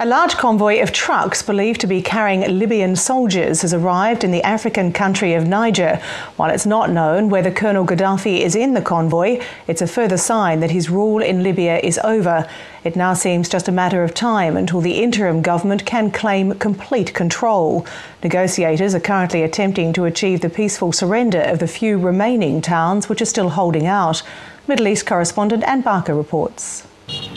A large convoy of trucks believed to be carrying Libyan soldiers has arrived in the African country of Niger. While it's not known whether Colonel Gaddafi is in the convoy, it's a further sign that his rule in Libya is over. It now seems just a matter of time until the interim government can claim complete control. Negotiators are currently attempting to achieve the peaceful surrender of the few remaining towns which are still holding out. Middle East correspondent Anne Barker reports.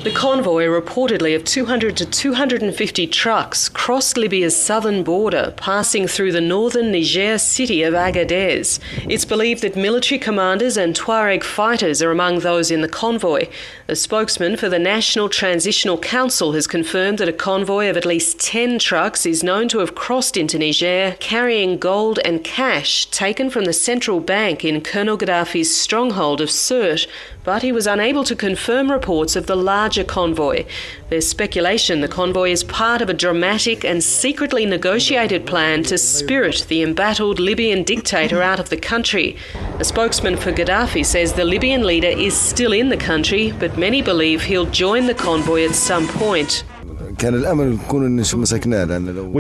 The convoy, reportedly of 200 to 250 trucks, crossed Libya's southern border, passing through the northern Niger city of Agadez. It's believed that military commanders and Tuareg fighters are among those in the convoy. A spokesman for the National Transitional Council has confirmed that a convoy of at least 10 trucks is known to have crossed into Niger, carrying gold and cash taken from the central bank in Colonel Gaddafi's stronghold of Sirte, but he was unable to confirm reports of the larger convoy. There's speculation the convoy is part of a dramatic and secretly negotiated plan to spirit the embattled Libyan dictator out of the country. A spokesman for Gaddafi says the Libyan leader is still in the country, but many believe he'll join the convoy at some point. We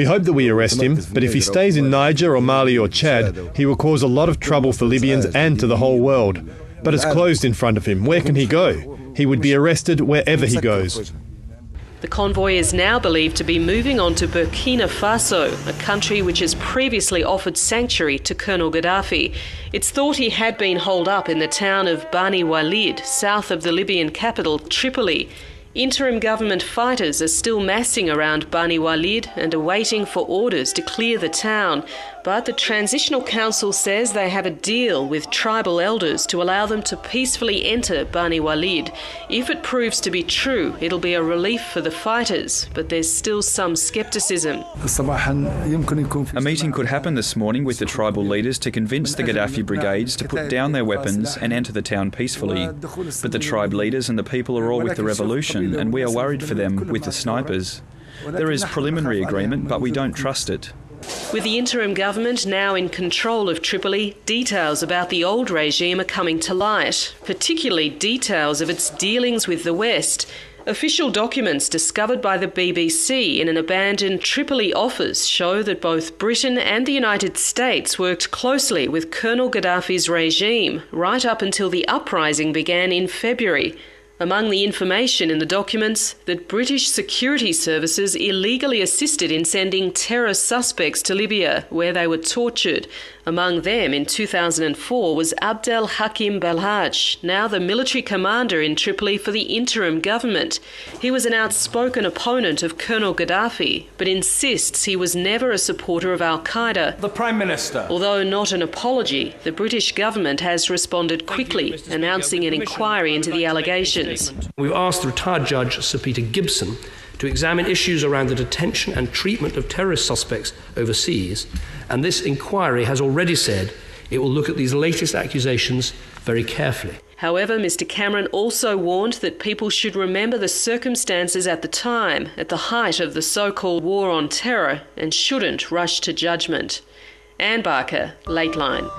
hope that we arrest him, but if he stays in Niger or Mali or Chad, he will cause a lot of trouble for Libyans and to the whole world. But it's closed in front of him. Where can he go? He would be arrested wherever he goes. The convoy is now believed to be moving on to Burkina Faso, a country which has previously offered sanctuary to Colonel Gaddafi. It's thought he had been holed up in the town of Bani Walid, south of the Libyan capital, Tripoli. Interim government fighters are still massing around Bani Walid and are waiting for orders to clear the town. But the Transitional Council says they have a deal with tribal elders to allow them to peacefully enter Bani Walid. If it proves to be true, it'll be a relief for the fighters, but there's still some scepticism. A meeting could happen this morning with the tribal leaders to convince the Gaddafi brigades to put down their weapons and enter the town peacefully. But the tribe leaders and the people are all with the revolution, and we are worried for them with the snipers. There is preliminary agreement, but we don't trust it. With the interim government now in control of Tripoli, details about the old regime are coming to light, particularly details of its dealings with the West. Official documents discovered by the BBC in an abandoned Tripoli office show that both Britain and the United States worked closely with Colonel Gaddafi's regime right up until the uprising began in February. Among the information in the documents, that British security services illegally assisted in sending terror suspects to Libya, where they were tortured. Among them in 2004 was Abdel Hakim Belhaj, now the military commander in Tripoli for the interim government. He was an outspoken opponent of Colonel Gaddafi, but insists he was never a supporter of Al-Qaeda. The Prime Minister. Although not an apology, the British government has responded quickly, announcing an inquiry into the allegations. We've asked the retired Judge Sir Peter Gibson to examine issues around the detention and treatment of terrorist suspects overseas, and this inquiry has already said it will look at these latest accusations very carefully. However, Mr Cameron also warned that people should remember the circumstances at the time, at the height of the so-called war on terror, and shouldn't rush to judgment. Anne Barker, Lateline.